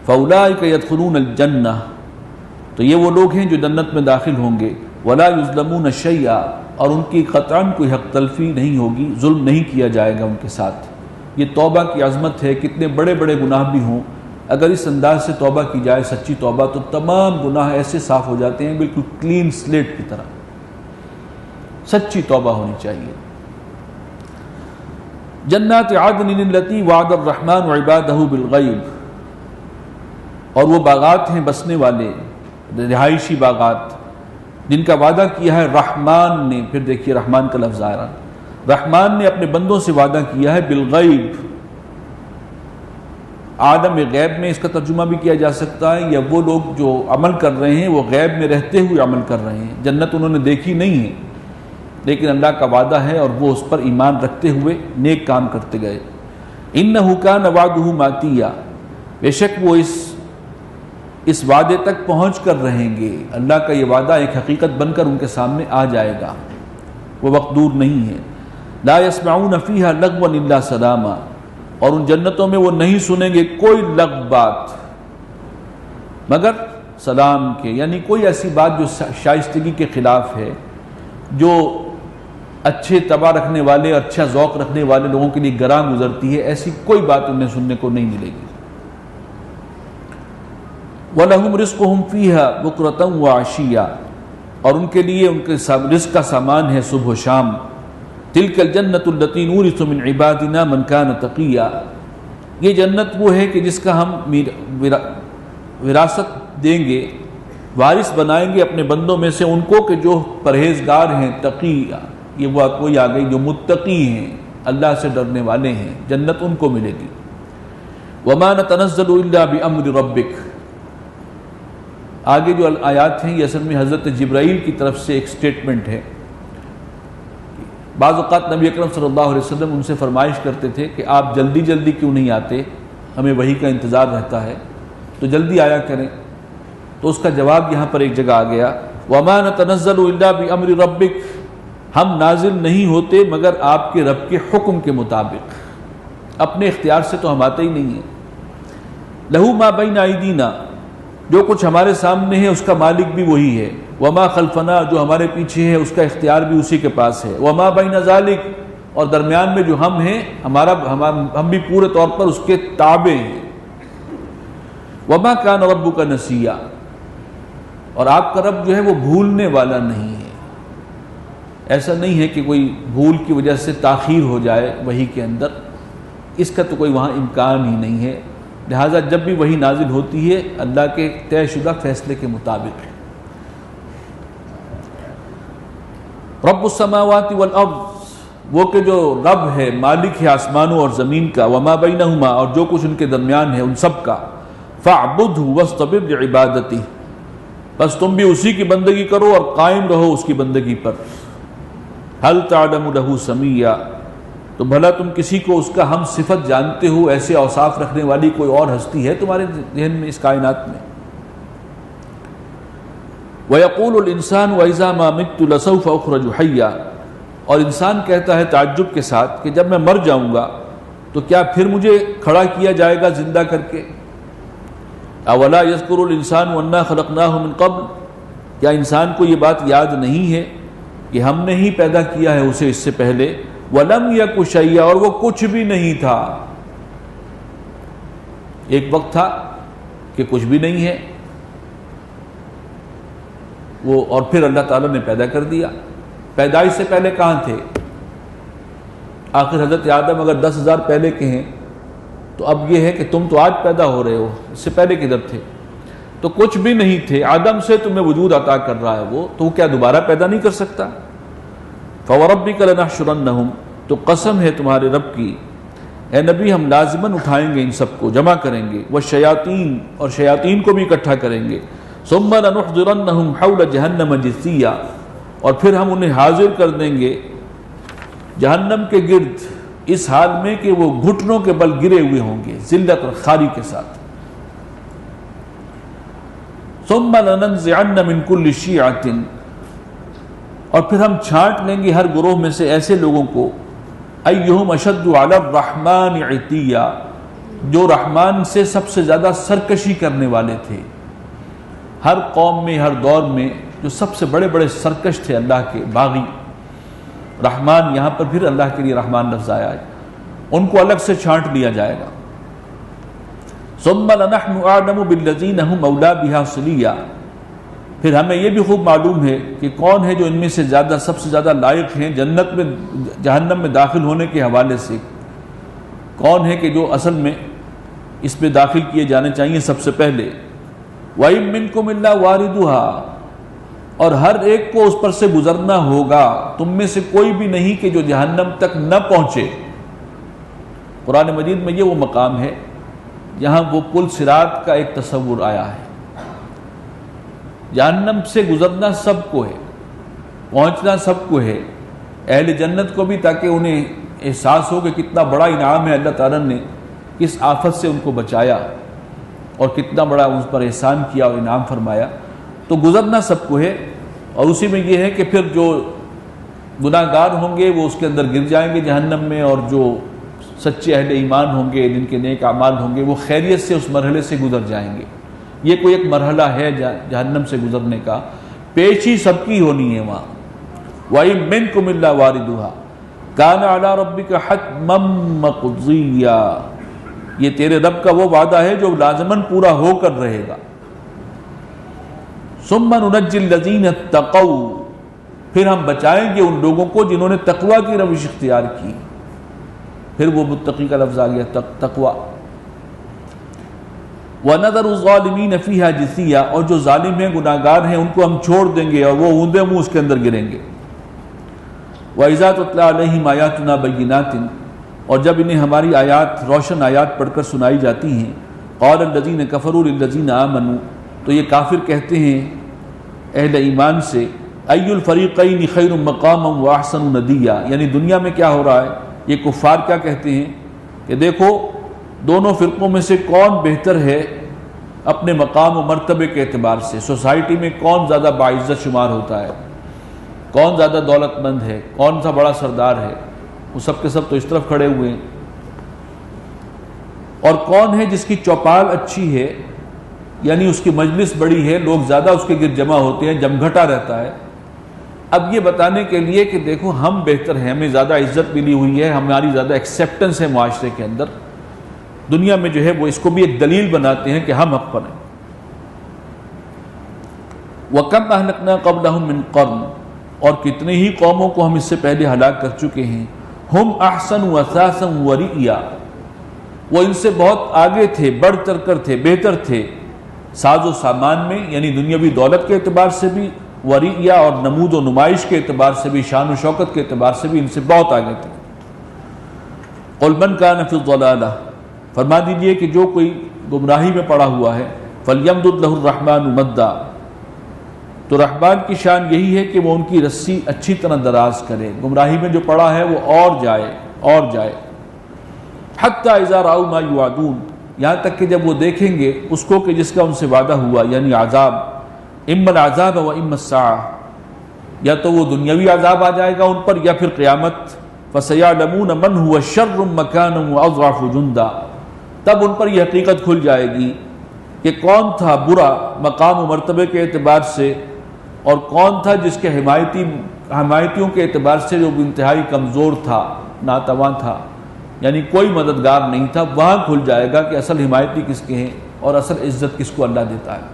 Speaker 2: فاولئک یدخلون الجنہ، تو یہ وہ لوگ ہیں جو جنت میں داخل ہوں گے۔ ولا یظلمون شیئا، اور ان کی قطعاً کوئی حق تلفی نہیں ہوگی، ظلم نہیں کیا جائے گا ان کے ساتھ۔ یہ توبہ کی عظمت ہے، کتنے بڑے بڑے گناہ بھی ہوں، اگر اس انداز سے توبہ کی جائے، سچی توبہ، تو تمام گناہ ایسے صاف ہو جاتے ہیں، بالکل کلین سلیٹ کی طرح۔ سچی توبہ ہونی چاہیے۔ جنات عدن التی وعد الرحمن عبادہ بالغیب، اور وہ باغات ہیں بسنے والے، رہائشی باغات جن کا وعدہ کیا ہے رحمان نے، پھر دیکھیے رحمان کا لفظ آ رہا، رحمان نے اپنے بندوں سے وعدہ کیا ہے بالغیب۔ عالم غیب میں اس کا ترجمہ بھی کیا جا سکتا ہے، یا وہ لوگ جو عمل کر رہے ہیں وہ غیب میں رہتے ہوئے عمل کر رہے ہیں، جنت انہوں نے دیکھی نہیں ہے لیکن اللہ کا وعدہ ہے اور وہ اس پر ایمان رکھتے ہوئے نیک کام کرتے گئے۔ انہ کان وعدہ ماتیا، بے شک وہ اس وعدے تک پہنچ کر رہیں گے، اللہ کا یہ وعدہ ایک حقیقت بن کر ان کے سامنے آ جائے گا، وہ وقت دور نہیں ہے۔ لا يسمعون فیہا لغوا الا سلاما، اور ان جنتوں میں وہ نہیں سنیں گے کوئی لغو بات مگر سلام کے، یعنی کوئی ایسی بات جو شائستگی کے خلاف ہے، جو اچھے طبع رکھنے والے، اچھا ذوق رکھنے والے لوگوں کے لیے گراں گزرتی ہے، ایسی کوئی بات انہیں سننے کو نہیں ملے گی۔ وَلَهُمْ رِزْقُهُمْ فِيهَا بُكْرَةً وَعَشِيًّا، اور ان کے لیے ان کے رزق کا سامان ہے صبح و شام۔ تِلْكَ الْجَنَّةُ الَّتِي نُورِثُ مِنْ عِبَادِنَا مَنْ كَانَ تَقِيًّا، یہ جنت وہ ہے کہ جس کا ہم وراثت دیں گے، وارث بنائیں گے اپنے بندوں میں سے ان کو کہ جو پرہیزگار ہیں، تقی، یہ وہ کوئی آ گئی جو متقی ہیں، اللہ سے ڈرنے والے ہیں، جنت ان کو ملے گی۔ وَمَا نَتَنَزَّلُ إِلَّا بِأَمْرِ رَبِّكَ، آگے جو آیات ہیں یہ اصل میں حضرت جبرائیل کی طرف سے ایک سٹیٹمنٹ ہے۔ بعض اوقات نبی اکرم صلی اللہ علیہ وسلم ان سے فرمائش کرتے تھے کہ آپ جلدی جلدی کیوں نہیں آتے، ہمیں وحی کا انتظار رہتا ہے، تو جلدی آیا کریں۔ تو اس کا جواب یہاں پر ایک جگہ آ گیا، وَمَا نَتَنَزَّلُ إِلَّا بِأَمْرِ رَبِّكَ، ہم نازل نہیں ہوتے مگر آپ کے رب کے حکم کے مطابق، اپنے اختیار سے تو ہم آتے ہی نہیں ہیں۔ لَهُ مَا بَيْنَ أَيْدِينَا، جو کچھ ہمارے سامنے ہے اس کا مالک بھی وہی ہے، وما خلفنا، جو ہمارے پیچھے ہے اس کا اختیار بھی اسی کے پاس ہے، وما بین ذالک، اور درمیان میں جو ہم ہیں ہم بھی پورے طور پر اس کے تابع ہیں۔ وما کان ربک نسیا، اور آپ کا رب جو ہے وہ بھولنے والا نہیں ہے، ایسا نہیں ہے کہ کوئی بھول کی وجہ سے تاخیر ہو جائے وحی کے اندر، اس کا تو کوئی وہاں امکان ہی نہیں ہے، لہٰذا جب بھی وحی نازل ہوتی ہے اللہ کے طے شدہ فیصلے کے مطابق ہے۔ رب السماوات والارض، وہ کہ جو رب ہے، مالک ہے آسمانوں اور زمین کا، وما بینہما، اور جو کچھ ان کے درمیان ہے ان سب کا، فاعبدہ واصطبر لعبادتہ، بس تم بھی اسی کی بندگی کرو اور قائم رہو اس کی بندگی پر۔ هل تعلم له سمیہ، تو بھلا تم کسی کو اس کا ہم صفت جانتے ہو، ایسے اوصاف رکھنے والی کوئی اور ہستی ہے تمہارے ذہن میں اس کائنات میں؟ وَيَقُولُ الْإِنسَانُ وَإِذَا مَا مِتُّ لَسَوْفَ أُخْرَجُ حَيًّا، اور انسان کہتا ہے تعجب کے ساتھ کہ جب میں مر جاؤں گا تو کیا پھر مجھے کھڑا کیا جائے گا زندہ کر کے؟ اولا یذکر الانسان انا خلقناہ من قبل، کیا انسان کو یہ بات یاد نہیں ہے کہ ہم نے ہی پیدا کیا ہے اسے اس سے پہلے، ولم یک شیئا، اور وہ کچھ بھی نہیں تھا۔ ایک وقت تھا کہ کچھ بھی نہیں ہے وہ، اور پھر اللہ تعالیٰ نے پیدا کر دیا۔ پیدائش سے پہلے کہاں تھے؟ آخر حضرت آدم اگر 10,000 پہلے کے ہیں تو اب یہ ہے کہ تم تو آج پیدا ہو رہے ہو، اس سے پہلے کدھر تھے؟ تو کچھ بھی نہیں تھے، آدم سے تمہیں وجود عطا کر رہا ہے وہ، تو کیا دوبارہ پیدا نہیں کر سکتا؟ فَوَرَبِّكَ لَنَحْشُرَنَّهُمْ، تو قسم ہے تمہارے رب کی اے نبی ہم لازماً اٹھائیں گے ان سب کو، جمع کریں گے، وَالشَّيَاطِينَ، اور شیاطین کو بھی اکٹھا کریں گے، ثُمَّ لَنُحْضِرَنَّهُمْ حَوْلَ جَهَنَّمَ جِثِيًّا، اور پھر ہم انہیں حاضر کر دیں گے جہنم کے گرد اس حال میں کہ وہ گھٹنوں کے بل گرے ہوئے ہوں گے، ذلت اور خاری کے ساتھ۔ ثُمَّ لَنَنزِعَنَّ مِن كُلِّ شِيعَةٍ، اور پھر ہم چھانٹ لیں گے ہر گروہ میں سے ایسے لوگوں کو، أَيُّهُمْ أَشَدُّ عَلَى الرَّحْمَنِ عِتِيًّا، جو رحمان سے سب سے زیادہ سرکشی کرنے والے تھے۔ ہر قوم میں، ہر دور میں جو سب سے بڑے بڑے سرکش تھے اللہ کے باغی، رحمان، یہاں پر پھر اللہ کے لیے رحمان لفظ آیا ہے، ان کو الگ سے چھانٹ لیا جائے گا۔ ثُمَّ لَنَحْنُ أَعْلَمُ بِالَّذِينَ هُمْ أَوْلَىٰ بِهَا صِلِيًّا، پھر ہمیں یہ بھی خوب معلوم ہے کہ کون ہے جو ان میں سے زیادہ، سب سے زیادہ لائق ہیں جنت میں، جہنم میں داخل ہونے کے حوالے سے، کون ہے کہ جو اصل میں اس میں داخل کیے جانے چاہیے سب سے پہلے۔ وَإِن مِّنكُمْ إِلَّا وَارِدُهَا، اور ہر ایک کو اس پر سے گزرنا ہوگا، تم میں سے کوئی بھی نہیں کہ جو جہنم تک نہ پہنچے۔ قرآن مجید میں یہ وہ مقام ہے جہاں وہ پل صراط کا ایک تصور آیا ہے۔ جہنم سے گزرنا سب کو ہے، پہنچنا سب کو ہے، اہل جنت کو بھی، تاکہ انہیں احساس ہو کہ کتنا بڑا انعام ہے اللہ تعالیٰ نے کس آفت سے ان کو بچایا اور کتنا بڑا اس پر احسان کیا اور انعام فرمایا۔ تو گزرنا سب کو ہے، اور اسی میں یہ ہے کہ پھر جو گناہ گار ہوں گے وہ اس کے اندر گر جائیں گے جہنم میں، اور جو سچے اہل ایمان ہوں گے، جن کے نیک اعمال ہوں گے، وہ خیریت سے اس مرحلے سے گزر جائیں گے۔ یہ کوئی ایک مرحلہ ہے جہنم سے گزرنے کا، پیشی سب کی ہونی ہے وہاں۔ وَإِن مِّنكُمْ إِلَّا وَارِدُهَا كَانَ عَلَىٰ رَبِّكَ حَتْمًا مَّقْضِيًّا، یہ تیرے رب کا وہ وعدہ ہے جو لازماً پورا ہو کر رہے گا۔ ثُمَّ نُنَجِّي الَّذِينَ اتَّقَوْا، پھر ہم بچائیں گے ان لوگوں کو جنہوں نے تقوی کی روش اختیار کی۔ پھر وہ متقی کا لفظ آ گیا، تقوی۔ وَنَذَرُ الظَّالِمِينَ فِيهَا جِثِيًّا، اور جو ظالم ہیں، گناہ گار ہیں، ان کو ہم چھوڑ دیں گے اور وہ اوندے منہ اس کے اندر گریں گے۔ وَإِذَا تُتْلَىٰ عَلَيْهِمْ آيَاتُنَا بَيِّنَاتٍ، اور جب انہیں ہماری آیات، روشن آیات پڑھ کر سنائی جاتی ہیں، قَالَ الَّذِينَ كَفَرُوا لِلَّذِينَ آمَنُوا، تو یہ کافر کہتے ہیں اہل ایمان سے، أَيُّ الْفَرِيقَيْنِ خَيْرٌ مَّقَامًا وَأَحْسَنُ نَدِيًّا، یعنی دنیا میں کیا ہو رہا ہے، یہ کفار کیا کہتے ہیں کہ دیکھو دونوں فرقوں میں سے کون بہتر ہے اپنے مقام و مرتبے کے اعتبار سے، سوسائٹی میں کون زیادہ باعزت شمار ہوتا ہے، کون زیادہ دولت مند ہے، کون سا بڑا سردار ہے، وہ سب کے سب تو اس طرف کھڑے ہوئے ہیں۔ اور کون ہے جس کی چوپال اچھی ہے، یعنی اس کی مجلس بڑی ہے، لوگ زیادہ اس کے گرد جمع ہوتے ہیں، جمگھٹا رہتا ہے۔ اب یہ بتانے کے لیے کہ دیکھو ہم بہتر ہیں، ہمیں زیادہ عزت ملی ہوئی ہے، ہماری زیادہ ایکسیپٹنس ہے معاشرے کے اندر، دنیا میں جو ہے وہ اس کو بھی ایک دلیل بناتے ہیں کہ ہم حق پر ہیں۔ وَكَمْ أَهْلَكْنَا قَبْلَهُم مِّن قَرْنٍ، اور کتنے ہی قوموں کو ہم اس سے پہلے ہلاک کر چکے ہیں، ہم احسن اثاثا ورئیا، وہ ان سے بہت آگے تھے، بڑھ چڑھ کر تھے، بہتر تھے، ساز و سامان میں، یعنی دنیاوی دولت کے اعتبار سے بھی وریا اور نمود و نمائش کے اعتبار سے بھی، شان و شوکت کے اعتبار سے بھی ان سے بہت آگے تھے۔ قل من کان فی الضلالہ، فرما دیجئے کہ جو کوئی گمراہی میں پڑا ہوا ہے، فلیمدد لہ الرحمن مدا، تو رحمان کی شان یہی ہے کہ وہ ان کی رسی اچھی طرح دراز کرے، گمراہی میں جو پڑا ہے وہ اور جائے حتی اذا رأوا ما یوعدون، یہاں تک کہ جب وہ دیکھیں گے اس کو کہ جس کا ان سے وعدہ ہوا، یعنی عذاب، اما العذاب و اما الساعہ، یا تو وہ دنیاوی عذاب آ جائے گا ان پر یا پھر قیامت، فسیعلمون من هو شر مکانا واضعف جندا، تب ان پر یہ حقیقت کھل جائے گی کہ کون تھا برا مقام و مرتبے کے اعتبار سے اور کون تھا جس کے حمایتیوں کے اعتبار سے جو انتہائی کمزور تھا، ناتواں تھا، یعنی کوئی مددگار نہیں تھا۔ وہاں کھل جائے گا کہ اصل حمایتی کس کے ہیں اور اصل عزت کس کو اللہ دیتا ہے۔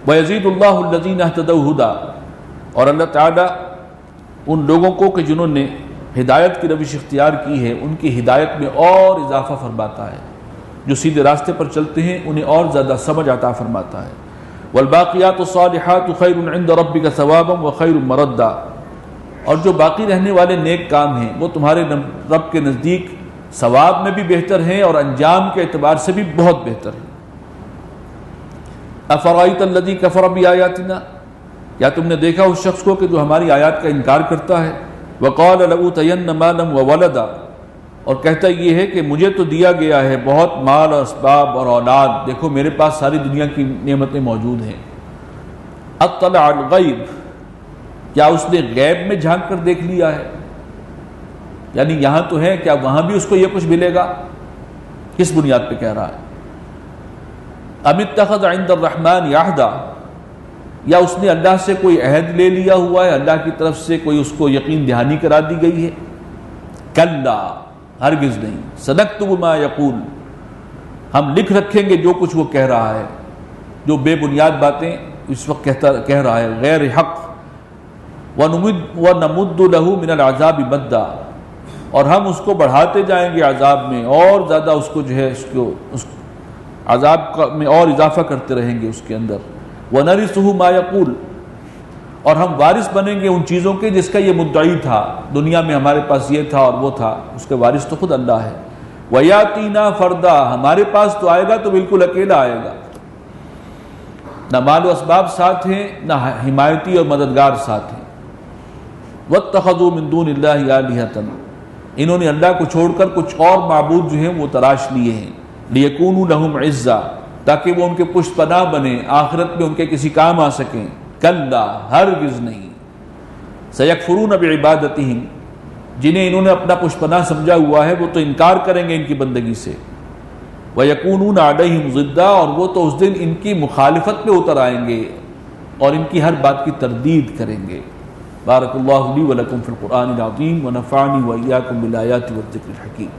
Speaker 2: وَيَزِيدُ اللَّهُ الَّذِينَ اهْتَدَوْا هُدًى، اور اللہ تعالیٰ ان لوگوں کو کہ جنہوں نے ہدایت کی روش اختیار کی ہے ان کی ہدایت میں اور اضافہ فرماتا ہے، جو سیدھے راستے پر چلتے ہیں انہیں اور زیادہ سمجھ عطا فرماتا ہے۔ وَالْبَاقِيَاتُ الصَّالِحَاتُ خَيْرٌ عِندَ رَبِّكَ ثَوَابًا وَخَيْرٌ مَرَدًّا، اور جو باقی رہنے والے نیک کام ہیں وہ تمہارے رب کے نزدیک ثواب میں بھی بہتر ہیں اور انجام کے اعتبار سے بھی بہت بہتر ہیں۔ أَفَرَأَيْتَ الَّذِي كَفَرَ بِآيَاتِنَا، یا تم نے دیکھا اس شخص کو کہ جو ہماری آیات کا انکار کرتا ہے، وَقَالَ لَأُوتَيَنَّ مَالًا وَوَلَدًا، اور کہتا یہ ہے کہ مجھے تو دیا گیا ہے بہت مال اور اسباب اور اولاد، دیکھو میرے پاس ساری دنیا کی نعمتیں موجود ہیں۔ اطلع الغیب، کیا اس نے غیب میں جھانک کر دیکھ لیا ہے؟ یعنی یہاں تو ہے، کیا وہاں بھی اس کو یہ کچھ ملے گا؟ کس بنیاد پہ کہہ رہا ہے؟ ام اتخذ عند الرحمن عہدا، یا اس نے اللہ سے کوئی عہد لے لیا ہوا ہے، اللہ کی طرف سے کوئی اس کو یقین دہانی کرا دی گئی ہے؟ کلا، ہرگز نہیں۔ سنکتب ما یقول، ہم لکھ رکھیں گے جو کچھ وہ کہہ رہا ہے، جو بے بنیاد باتیں اس وقت کہہ رہا ہے، غیر حق۔ وَنَمُدُّ لَهُ مِنَ الْعَذَابِ مَدًّا، اور ہم اس کو بڑھاتے جائیں گے عذاب میں، اور زیادہ اس کو جو ہے اس عذاب میں اور اضافہ کرتے رہیں گے اس کے اندر۔ وَنَرِثُهُ مَا يَقُولُ، اور ہم وارث بنیں گے ان چیزوں کے جس کا یہ مدعی تھا، دنیا میں ہمارے پاس یہ تھا اور وہ تھا، اس کے وارث تو خود اللہ ہے۔ وَيَأْتِينَا فَرْدًا، ہمارے پاس تو آئے گا تو بالکل اکیلا آئے گا، نہ مال و اسباب ساتھ ہیں، نہ حمایتی اور مددگار ساتھ ہیں۔ وَاتَّخَذُوا مِن دُونِ اللَّهِ آلِهَةً، انہوں نے اللہ کو چھوڑ کر کچھ اور معبود جو ہیں وہ تراش لیے ہیں، لِيَكُونُوا لَهُمْ عِزًّا، تاکہ وہ ان کے پشت پناہ بنیں، آخرت میں ان کے کسی کام آ سکیں۔ کلا، ہرگز نہیں۔ سَيَكْفُرُونَ بِعِبَادَتِهِمْ، جنہیں انہوں نے اپنا پشت پناہ سمجھا ہوا ہے وہ تو انکار کریں گے ان کی بندگی سے۔ وَيَكُونُونَ عَلَيْهِمْ ضِدًّا، اور وہ تو اس دن ان کی مخالفت پہ اتر آئیں گے اور ان کی ہر بات کی تردید کریں گے۔ بارک اللہ لی ولکم فی القرآن العظیم ونفعنی وإیاکم بالآیات والذکر الحکیم۔